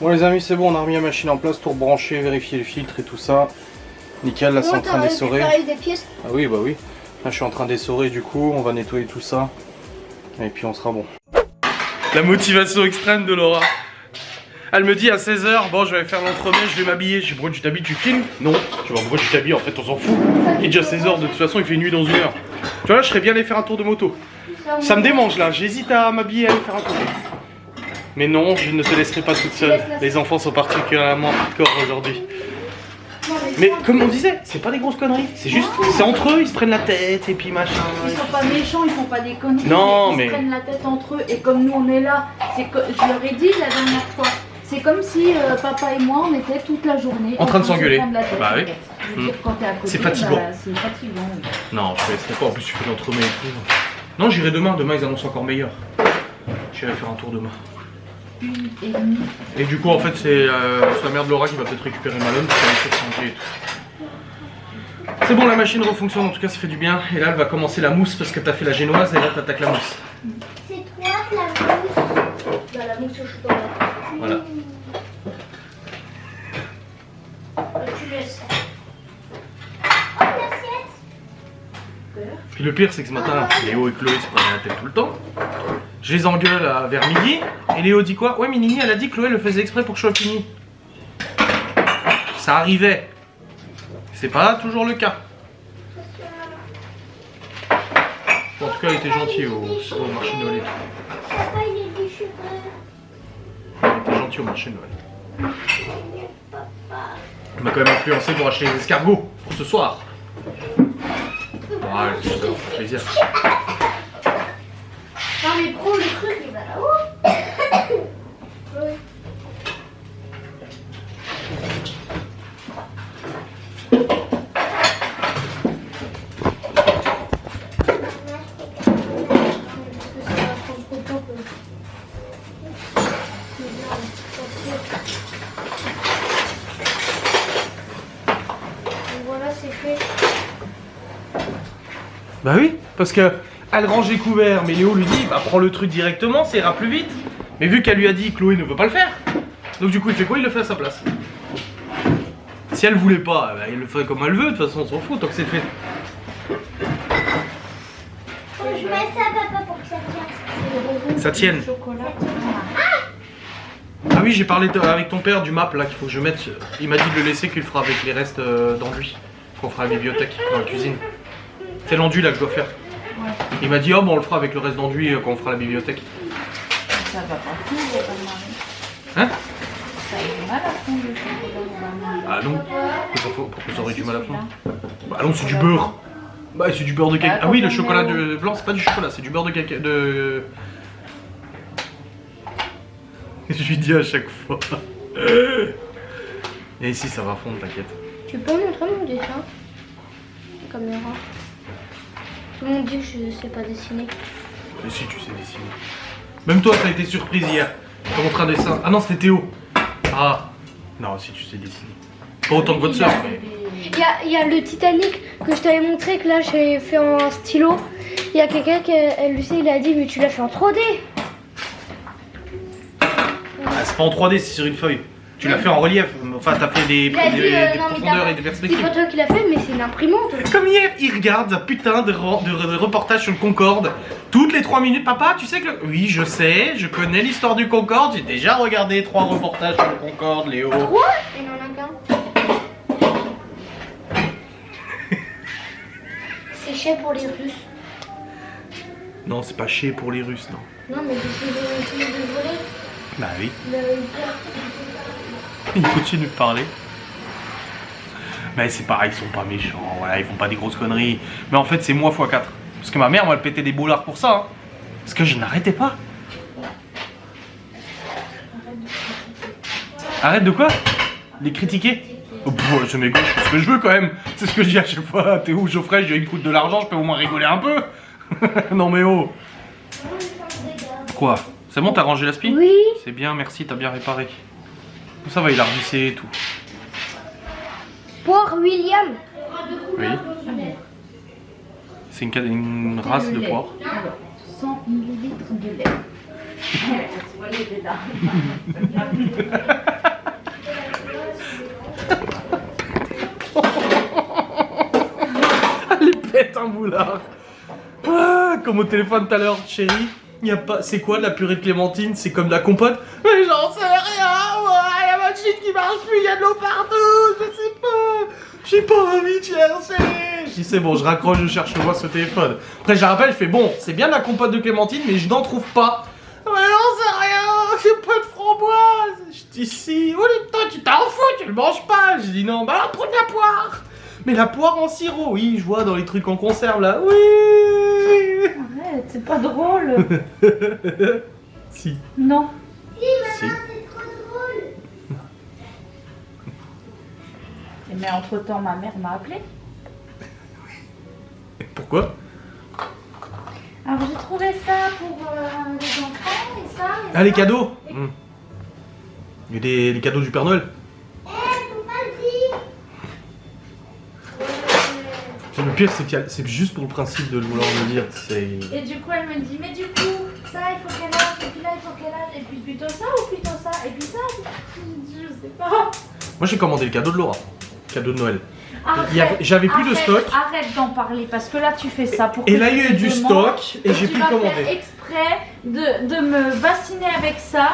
Bon les amis, c'est bon, on a remis la machine en place, tout rebranché, vérifier le filtre et tout ça. Nickel, là c'est en train d'essorer. des pièces. Ah oui, bah oui. Là je suis en train d'essorer du coup, on va nettoyer tout ça. Et puis on sera bon. La motivation extrême de Laura. Elle me dit à 16 h, bon je vais faire l'entremet, je vais m'habiller. Je dis pourquoi tu t'habilles, tu filmes? Non. Je dis pourquoi tu t'habilles, en fait on s'en fout. Il est déjà 16 h, de toute façon il fait nuit dans 1 heure. Tu vois, là, je serais bien allé faire un tour de moto. Ça me démange là, j'hésite à m'habiller et aller faire un tour. Mais non, je ne te laisserai pas toute seule. Les enfants sont particulièrement hardcore aujourd'hui. Mais comme on disait, c'est pas des grosses conneries. C'est juste, c'est entre eux, ils se prennent la tête et puis machin. Ils sont pas méchants, ils font pas des conneries. Non, Ils se prennent la tête entre eux. Et comme nous on est là, je leur ai dit la dernière fois, c'est comme si papa et moi on était toute la journée en train de s'engueuler. Bah oui. Je veux dire, quand t'es à côté, C'est fatigant. bah, c'est fatigant. Non, je ne laisserai pas. En plus, tu fais l'entremets et tout. Non, j'irai demain. Demain, ils annoncent encore meilleur. J'irai faire un tour demain. 1h30. Et du coup, en fait, c'est la mère de Laura qui va peut-être récupérer Malone parce qu'elle est changer et tout. C'est bon, la machine refonctionne. En tout cas, ça fait du bien. Et là, elle va commencer la mousse parce que t'as fait la génoise et là, t'attaques la mousse. C'est toi la mousse. Bah, la mousse au chocolat. Voilà. Tu laisses. Oh, l'assiette. Puis le pire, c'est que ce matin, Léo et Chloé se prenaient la tête tout le temps. Je les engueule vers midi. Et Léo dit quoi? Ouais, mais Nini, elle a dit que Chloé le faisait exprès pour que je sois fini. Ça arrivait. C'est pas toujours le cas. Bon, en tout cas, il était gentil au marché de Noël et tout. Papa, il est déchiré. Il était gentil au marché de Noël. Papa. Il m'a quand même influencé pour acheter les escargots pour ce soir. Bon, allez, ça va faire plaisir. Non, mais prends le truc, il va là-haut. Oui. Voilà, c'est fait. Bah oui, parce que elle range les couverts, mais Léo lui dit bah prends le truc directement, ça ira plus vite. Mais vu qu'elle lui a dit Chloé ne veut pas le faire, donc du coup il fait quoi? Il le fait à sa place. Si elle voulait pas, bah, il le ferait comme elle veut, de toute façon on s'en fout tant que c'est fait. Faut que je mette ça, papa, pour que ça tienne. Ça tienne. Chocolat. Ah oui, j'ai parlé avec ton père du map là qu'il faut que je mette. Il m'a dit de le laisser qu'il le fera avec les restes d'enduit qu'on fera à la bibliothèque, dans la cuisine. C'est l'enduit là que je dois faire. Ouais. Il m'a dit oh bon on le fera avec le reste d'enduit quand on fera la bibliothèque. Ça va pas fondre, il va pas marrer. Hein? Ça a du mal à fondre le chocolat. Ah non. Pourquoi ça aurait du mal à fondre? Bah non, c'est du beurre. Bah c'est du beurre de cacahuète. Ah oui, le chocolat blanc, c'est pas du chocolat, c'est du beurre de cacahuète. Je lui dis à chaque fois. Et ici ça va fondre, t'inquiète. Tu peux montrer mon dessin? Caméra. Tout le monde dit que je sais pas dessiner. Mais si, tu sais dessiner. Même toi, t'as été surprise hier. T'as montré un dessin. Ah non, c'était Théo. Ah. Non, si tu sais dessiner. Pas autant que votre soeur, mais. Il y a le Titanic que je t'avais montré, que là j'ai fait en stylo. Il y a quelqu'un qui, Lucie, il a dit, mais tu l'as fait en 3D. Ah, c'est pas en 3D, c'est sur une feuille. Tu l'as fait en relief. Enfin, t'as fait des Il a dit, non, mais profondeurs t'as- et des C'est perspectives. pas toi qui l'as fait, mais c'est une imprimante. Comme hier, il regarde un putain de reportage sur le Concorde. Toutes les 3 minutes, papa, tu sais que... Oui, je sais, je connais l'histoire du Concorde. J'ai déjà regardé 3 reportages sur le Concorde, Léo. Quoi? Il n'en a qu'un. C'est cher pour les Russes. Non, c'est pas chier pour les Russes, non. Non, mais parce qu'ils ont essayé de voler. Bah oui. Le... Il continue de parler. Mais c'est pareil, ils sont pas méchants, voilà, ils font pas des grosses conneries. Mais en fait, c'est moi x4. Parce que ma mère, moi, elle pétait des boulards pour ça. Hein. Parce que je n'arrêtais pas. Arrête de quoi? Les critiquer? Oh, pff, c'est mes gauches, c'est ce que je veux quand même. C'est ce que je dis à chaque fois. T'es où, Geoffrey? Il me coûte de l'argent, je peux au moins rigoler un peu. Non mais oh. Quoi? C'est bon, t'as rangé la spie? Oui. C'est bien, merci, t'as bien réparé. Ça va, il a revissé et tout. Poire William. Oui. C'est une race de poire. Alors, 100 ml de lait. Soyez là. Elle pète un boulard. Ah, comme au téléphone tout à l'heure, chérie. Y a pas. C'est quoi de la purée de clémentine? C'est comme de la compote? Mais j'en sais rien. Ouais, la machine qui marche plus, y a de l'eau partout. Je sais pas. J'ai pas envie de chercher. Je dis c'est bon, je raccroche, je cherche moi ce téléphone. Après je la rappelle, je fais bon, c'est bien la compote de clémentine, mais je n'en trouve pas. Mais non, c'est rien, j'ai pas de framboise. Je dis si, oh toi tu t'en fous, tu le manges pas. Je dis non, bah alors prends de la poire. Mais la poire en sirop, oui, je vois dans les trucs en conserve là, oui. Arrête, c'est pas drôle. Si. Non. Si, Si. maman, c'est trop drôle. Mais entre-temps, ma mère m'a appelé. Pourquoi? Alors j'ai trouvé ça pour les enfants et ça. Et Ah, les ça. cadeaux. Il y a des cadeaux du Père Noël. Eh, faut pas le dire. Le pire, c'est que c'est juste pour le principe de vouloir le dire. C'est... Et du coup, elle me dit, mais du coup, ça, il faut qu'elle âge, et puis là, il faut qu'elle âge, et puis plutôt ça ou plutôt ça, et puis ça, je sais pas. Moi, j'ai commandé le cadeau de Laura. Cadeau de Noël. Arrête, J'avais plus de stock. Arrête d'en parler, parce que là, tu fais ça pour Et que là, je il y a te eu du demande, stock et j'ai pu le Tu vas commander. faire exprès de me vacciner avec ça,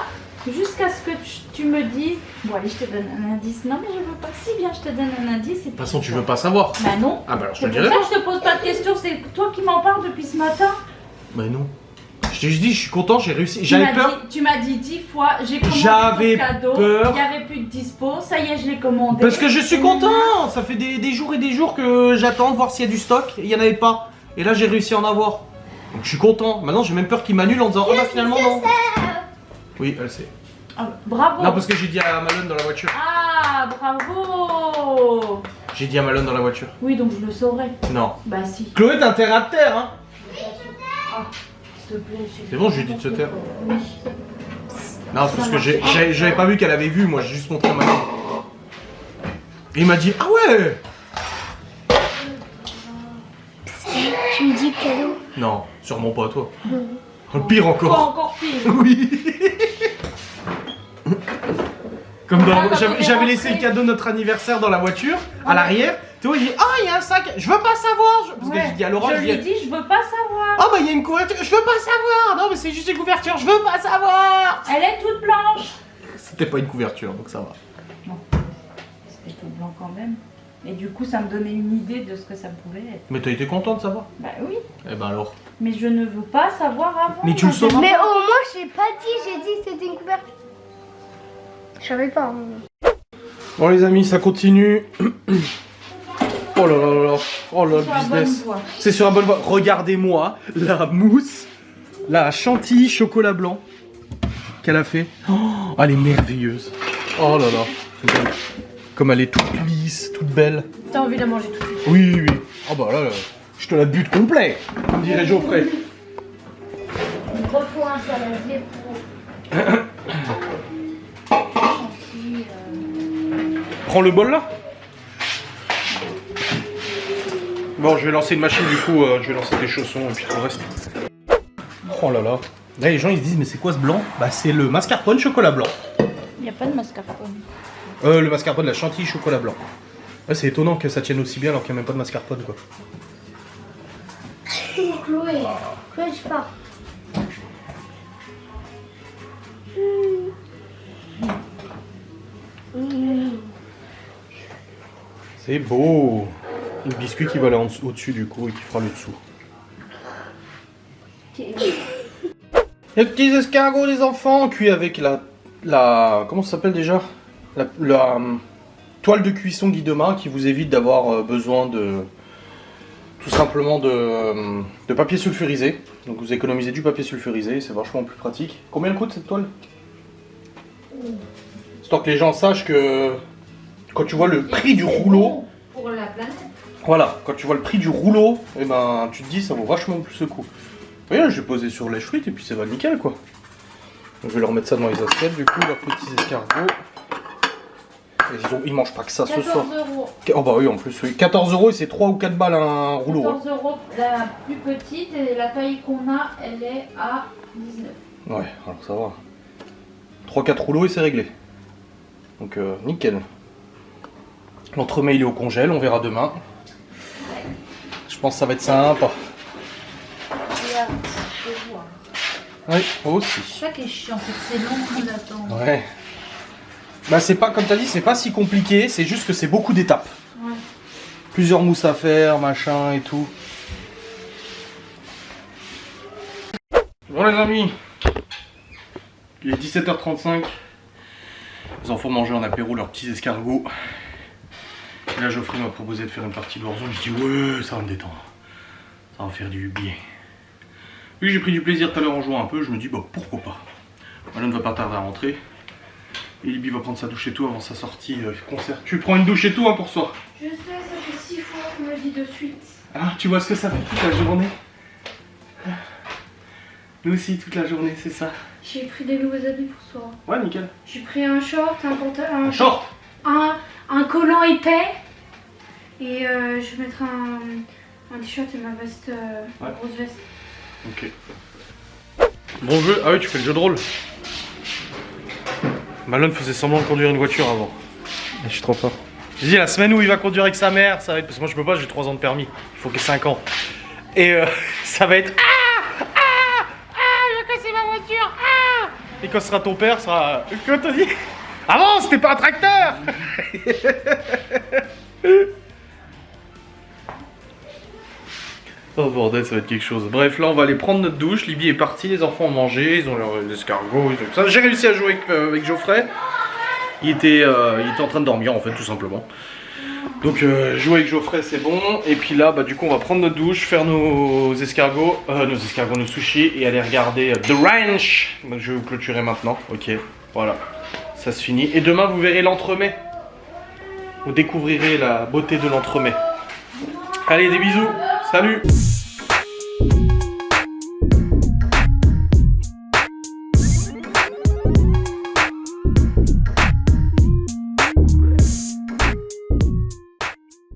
jusqu'à ce que tu me dises, bon allez, je te donne un indice. Non, mais je veux pas. Si bien, je te donne un indice. De toute façon, tu veux pas savoir. Bah non. Ah bah alors je te C'est le pour dirai ça pas. que je te pose pas de questions, c'est toi qui m'en parles depuis ce matin. Bah non. Je t'ai juste dit, je suis content, j'ai réussi. Tu J'avais m'as peur. dit- Tu m'as dit 10 fois, j'ai commandé J'avais ton cadeau, peur. il n'y avait plus de dispo, ça y est, je l'ai commandé. Parce que je suis content. Ça fait des jours et des jours que j'attends de voir s'il y a du stock. Et il y en avait pas. Et là, j'ai réussi à en avoir. Donc je suis content. Maintenant, j'ai même peur qu'il m'annule en disant, oh bah finalement non. Oui, elle sait. Ah, bravo. Non, parce que j'ai dit à Malone dans la voiture. Ah, bravo. J'ai dit à Malone dans la voiture. Oui, donc je le saurais. Non. Bah si. Chloé, t'as intérêt à te taire, hein. Ah, s'il te plaît. C'est bon, je lui ai dit de se taire. Oui. Non, c'est parce que j'avais pas vu qu'elle avait vu, moi j'ai juste montré à Malone. Et il m'a dit, ah ouais. Tu me dis cadeau. Non, sûrement pas à toi. Pire Pas encore. encore pire. Oui. Comme dans, Ah, quand on est j'avais laissé rentré. le cadeau de notre anniversaire dans la voiture, à l'arrière. Tu vois, il dit, ah, il y a un sac, je veux pas savoir. Parce que Ouais. j'ai dit à Laura, Je je lui ai dis, dit, je veux pas savoir. ah bah il y a une couverture, je veux pas savoir. Non, mais c'est juste une couverture, je veux pas savoir. Elle est toute blanche. C'était pas une couverture, donc ça va. C'était tout blanc quand même. Et du coup, ça me donnait une idée de ce que ça pouvait être. Mais t'as été content de savoir? Bah oui. Eh ben alors. Mais je ne veux pas savoir avant. Mais tu le sauras. Mais au moins, j'ai pas dit, j'ai dit que c'était une couverture. Je savais pas. Bon les amis, ça continue. Oh là là là là. Oh là, Sur le la bonne business. voie. C'est sur la bonne voie. Regardez-moi la mousse, la chantilly chocolat blanc qu'elle a fait. Oh, elle est merveilleuse. Oh là là. Regarde. Comme elle est toute lisse, toute belle. T'as envie de la manger tout de suite. Oui, oui, oui. Oh bah là, je te la bute complet, comme dirait Geoffrey. Refous un saladier pour. Prends le bol là. Bon, je vais lancer une machine du coup, je vais lancer des chaussons et puis tout le reste. Oh là là. Là, les gens ils se disent, mais c'est quoi ce blanc? Bah, c'est le mascarpone chocolat blanc. Il n'y a pas de mascarpone. Le mascarpone, la chantilly chocolat blanc. Ouais, c'est étonnant que ça tienne aussi bien alors qu'il n'y a même pas de mascarpone quoi. Chloé, Chloé, je pars. C'est beau. Le biscuit qui va aller au-dessus du coup et qui fera le dessous. Les petits escargots des enfants cuits avec la comment ça s'appelle déjà la toile de cuisson Guy Demain qui vous évite d'avoir besoin de tout simplement de papier sulfurisé. Donc vous économisez du papier sulfurisé, c'est vachement plus pratique. Combien elle coûte cette toile? Histoire que les gens sachent que quand tu vois le prix du rouleau, Pour la planète. voilà, quand tu vois le prix du rouleau, et ben tu te dis ça vaut vachement plus le coup. Vous voyez, je vais poser sur lèche frites et puis ça va nickel quoi. Donc, je vais leur mettre ça dans les assiettes du coup, leurs petits escargots. Et ils mangent pas que ça ce 14 soir. euros. Oh bah oui en plus oui. 14 euros et c'est 3 ou 4 balles un rouleau. Hein. 14 euros la plus petite et la taille qu'on a, elle est à 19. Ouais, alors ça va. 3-4 rouleaux et c'est réglé. Donc nickel. L'entremets il est au congèle, on verra demain. Je pense que ça va être sympa. Regarde, je vois. Oui, moi aussi. Chaque est chiant, c'est long d'attendre. Ouais. Bah c'est pas, comme t'as dit, c'est pas si compliqué, c'est juste que c'est beaucoup d'étapes. Ouais. Plusieurs mousses à faire, machin et tout. Bon les amis, il est 17h35. Les enfants mangeaient en apéro leurs petits escargots. Et là Geoffrey m'a proposé de faire une partie de Warzone. Je dis ouais, ça va me détendre. Ça va me faire du bien. Oui, j'ai pris du plaisir tout à l'heure en jouant un peu. Je me dis bah pourquoi pas. Malone va pas tarder à rentrer. Et Libby va prendre sa douche et tout avant sa sortie concert. Tu prends une douche et tout hein, pour soi. Je sais, ça fait 6 fois qu'on me le dit de suite. Ah, tu vois ce que ça fait toute la journée? Nous aussi, toute la journée, c'est ça. J'ai pris des nouveaux habits pour soi. Ouais, nickel. J'ai pris un short, un pantalon. Un short. Un collant épais. Et je vais mettre un t-shirt et ma veste, ma grosse veste. Ok. Bon jeu. Ah oui, tu fais le jeu de rôle. Malone faisait semblant de conduire une voiture avant. Et je suis trop fort. J'ai dit la semaine où il va conduire avec sa mère, ça va être. Parce que moi je peux pas, j'ai 3 ans de permis. Il faut qu'il ait 5 ans. Et ça va être. Il va casser ma voiture. Et quand ce sera ton père, ça sera. Comment t'as dit? Avant, c'était pas un tracteur. Oh bordel, ça va être quelque chose. Bref, là on va aller prendre notre douche. Libby est partie, les enfants ont mangé, ils ont leurs escargots, ils ont tout ça. J'ai réussi à jouer avec Geoffrey. Il était en train de dormir en fait, tout simplement. Donc jouer avec Geoffrey c'est bon. Et puis là, bah du coup on va prendre notre douche, faire nos sushis et aller regarder The Ranch. Donc je vais vous clôturer maintenant. Ok, voilà, ça se finit. Et demain vous verrez l'entremet. Vous découvrirez la beauté de l'entremet. Allez, des bisous. Salut.